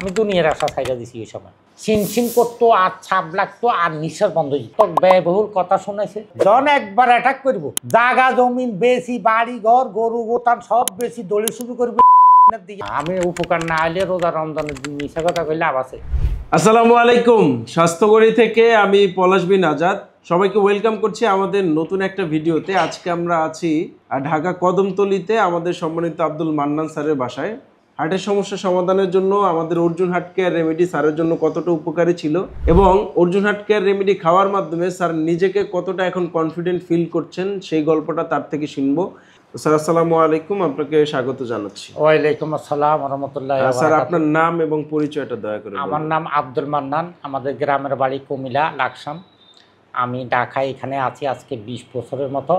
আমি দুনিয়ার আশা ছাইড়া দিছি এই সময়। চিনচিন করতো আর ছাপ লাগতো আর নিঃশ্বাস বন্ধ হইতো। ব্যয়বহুল কথা শোনাইছে, জন একবার অ্যাটাক করবো, জাগা জমিন বেশি, বাড়ি ঘর গরু গোতান সব বেশি দলি শুরু করবে। আমি উপকার না হলে রোজা রমজানের দিন মিশা কথা কইলে লাভ আছে। আসসালামু আলাইকুম, স্বাস্থ্যগড়ি থেকে আমি পলাশ বিন আজাদ সবাইকে ওয়েলকাম করছি আমাদের নতুন একটা ভিডিওতে। আজকে আমরা আছি ঢাকা কদমতলীতে আমাদের সম্মানিত আব্দুল মান্নান স্যারের বাসায়। হার্টের সমস্যা সমাধানের জন্য আমাদের অর্জুন হার্ট কেয়ার রেমেডি স্যারের জন্য কতটা উপকারী ছিল এবং অর্জুন হার্ট কেয়ার রেমেডি খাওয়ার মাধ্যমে স্যার নিজেকে কতটা এখন কনফিডেন্ট ফিল করছেন সেই গল্পটা তার থেকে শুনবো। স্যার আসসালামু আলাইকুম, আপনাকে স্বাগত জানাচ্ছি। ওয়ালাইকুম আসসালাম ওয়া রাহমাতুল্লাহি ওয়া স্যার বারাকাতুহু। আপনার নাম এবং পরিচয়টা দয়া করে আমার নাম আব্দুল মান্নান, আমাদের গ্রামের বাড়ি কুমিল্লা লাকসাম। আমি ঢাকায় এখানে আছি আজকে 20 বছরের মতো।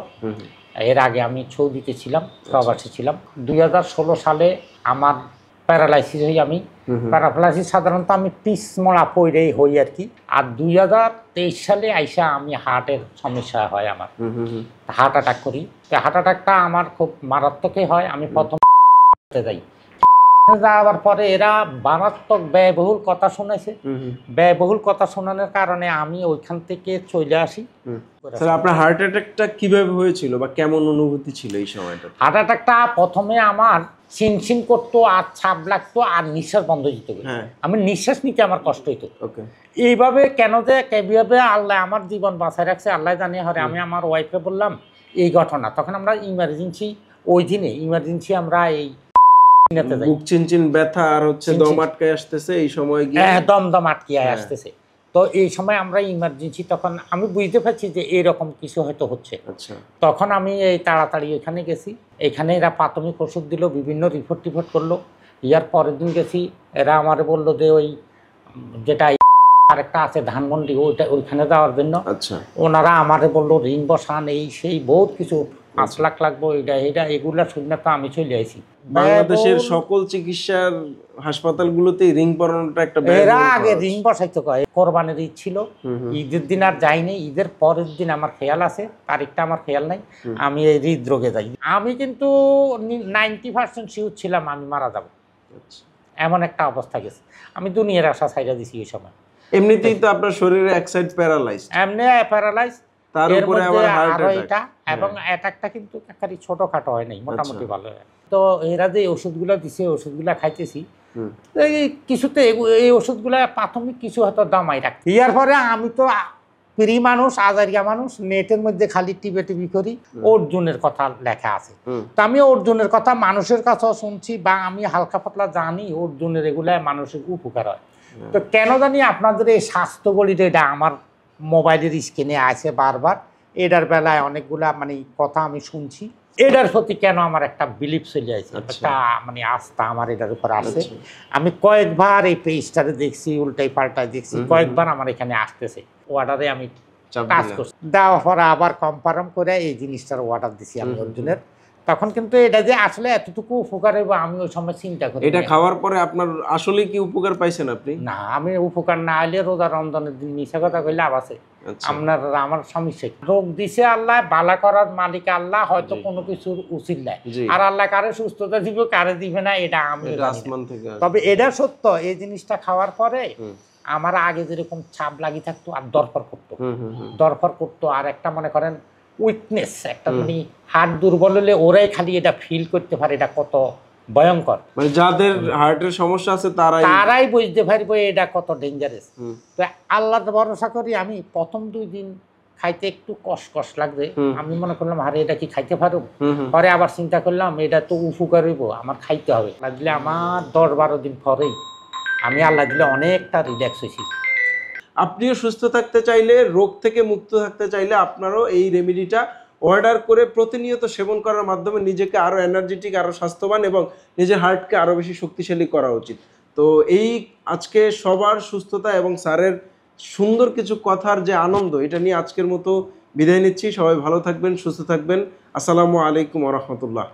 এর আগে আমি সৌদিতে ছিলাম, প্রবাসী ছিলাম। 2016 সালে আমার প্যারালাইসিস হই। আমি প্যারালাইসিস সাধারণত আমি পিসমোড়া পইরেই হই আর কি। আর 2023 সালে আইসা আমি হার্টের সমস্যা হয়, আমার হার্ট অ্যাটাক করি। হার্ট অ্যাটাকটা আমার খুব মারাত্মকই হয়। আমি প্রথম যাই, যাওয়ার পরে এরা মারাত্মক ব্যয়বহুল কথা শোনাইছে। ব্যয়বহুল কথা শোনানোর কারণে আমি ওইখান থেকে চলে আসি। স্যার আপনার হার্ট অ্যাটাকটা কিভাবে হয়েছিল বা কেমন অনুভূতি ছিল এই সময়টা? হার্ট অ্যাটাকটা প্রথমে আমার চিনচিন করতো আর ছাপ লাগতো আর নিঃশ্বাস বন্ধ হইতো। আমি নিঃশ্বাস নিতে আমার কষ্ট হইতো। এইভাবে কেন যে কিভাবে আল্লাহ আমার জীবন বাঁচায় রাখছে আল্লাহ জানে। হরে আমি আমার ওয়াইফকে বললাম এই ঘটনা, তখন আমরা ইমার্জেন্সি, ওই দিনে ইমার্জেন্সি আমরা এই বুক চিনচিন ব্যথা আর হচ্ছে দম আটকে আসতেছে, এই সময় গিয়ে দম আটকে আসতেছে। তো এই সময় আমরা ইমার্জেন্সি, তখন আমি বুঝতে পারছি যে এরকম কিছু হয়তো হচ্ছে। তখন আমি এই তাড়াতাড়ি এখানে গেছি। এখানে এরা প্রাথমিক ওষুধ দিল, বিভিন্ন রিপোর্ট করলো। ইয়ার পরের দিন গেছি, এরা আমার বললো যে ওই যেটা আরেকটা আছে ধানমন্ডি, ওইখানে যাওয়ার জন্য। ওনারা আমারে বললো রিং বসান, এই সেই বহুত কিছু, 5 লাখ লাগবো, এটা এগুলা শুনে তো আমি চলে আসি। বাংলাদেশের সকল চিকিৎসার হাসপাতালগুলোতে রিং পরানোটা একটা এরা আগে রিং বসাইতে কয়। কোরবানির ঈদ ছিল, ঈদের দিন আর যাইনি। ঈদের পরের দিন আমার খেয়াল আছে, তারিখটা আমার খেয়াল নাই। আমি এই হৃদরোগে যাই। আমি কিন্তু 90% শিওর ছিলাম আমি মারা যাব, এমন একটা অবস্থা গেছে। আমি দুনিয়ার আশা ছাইড়া দিছি এই সময়। এমনিতেই তো আপনার শরীরে এক সাইড প্যারালাইজড, এমনি প্যারালাইজ, তার উপরে আবার হার্ট অ্যাটাক। এবং অ্যাটাকটা কিন্তু একেবারে ছোটখাটো হয় নাই, মোটামুটি ভালো হয়। তো এরা যে ওষুধগুলো দিছে, ওষুধগুলো খাইতেছি। কিছুতে এই ওষুধগুলো প্রাথমিক কিছু হয়তো দামাই রাখতে। ইয়ার পরে আমি তো প্রি মানুষ, আজারিয়া মানুষ, নেটের মধ্যে খালি টিভি করি। অর্জুনের কথা লেখা আছে, তা আমি অর্জুনের কথা মানুষের কাছেও শুনছি বা আমি হালকা পাতলা জানি অর্জুনের এগুলা মানুষের উপকার হয়। তো কেন জানি আপনাদের এই স্বাস্থ্যগড়িতে এটা আমার মোবাইলের স্ক্রিনে আছে বারবার। এটার বেলায় অনেকগুলা মানে কথা আমি শুনছি। এটার প্রতি কেন আমার একটা বিলিভ চলে আসছে, একটা মানে আস্থা আমার এটার উপর আছে। আমি কয়েকবার এই পেজটারে দেখছি, উল্টাই পাল্টাই দেখছি, কয়েকবার আমার এখানে আসতেছে। অর্ডারে আমি কাজ করছি, দেওয়ার পরে আবার কনফার্ম করে এই জিনিসটার অর্ডার দিছি আমি অর্জুনের। তখন কিন্তু এটা যে আসলে এতটুকু উপকার হইব আমি ওই সময় চিন্তা করি। এটা খাওয়ার পরে আপনার আসলে কি উপকার পাইছেন আপনি? না, আমি উপকার না হলে রোজা রমজানের দিন মিশা কথা কইলে লাভ আছে। আমার সমস্যা রোগ দিছে আল্লাহ, বালা করার মালিক আল্লাহ, হয়তো কোনো কিছুর উচিত নাই। আর আল্লাহ কারে সুস্থতা দিব কারে দিবে না এটা আমি আসমান থেকে। তবে এটা সত্য, এই জিনিসটা খাওয়ার পরে আমার আগে যেরকম ছাপ লাগি থাকতো আর দরকার করতো। আর একটা মনে করেন উইকনেস, একটা মানে হার্ট দুর্বল হলে ওরাই খালি এটা ফিল করতে পারে এটা কত ভয়ঙ্কর। মানে যাদের হার্টের সমস্যা আছে তারাই বুঝতে পারবে এটা কত ডেঞ্জারাস। তো আল্লাহ ভরসা করি। আমি প্রথম 2 দিন খাইতে একটু কষ্ট লাগবে। আমি মনে করলাম আরে এটা কি খাইতে পারো, পরে আবার চিন্তা করলাম এটা তো উপকার হইব, আমার খাইতে হবে। লাগলে আমার 10-12 দিন পরেই আমি আল্লাহ দিলে অনেকটা রিল্যাক্স হয়েছি। আপনিও সুস্থ থাকতে চাইলে, রোগ থেকে মুক্ত থাকতে চাইলে আপনারও এই রেমেডিটা অর্ডার করে প্রতিনিয়ত সেবন করার মাধ্যমে নিজেকে আরও এনার্জেটিক, আরও স্বাস্থ্যবান এবং নিজের হার্টকে আরও বেশি শক্তিশালী করা উচিত। তো এই আজকে সবার সুস্থতা এবং স্যারের সুন্দর কিছু কথার যে আনন্দ, এটা নিয়ে আজকের মতো বিদায় নিচ্ছি। সবাই ভালো থাকবেন, সুস্থ থাকবেন। আসসালামু আলাইকুম ওয়া রাহমাতুল্লাহ।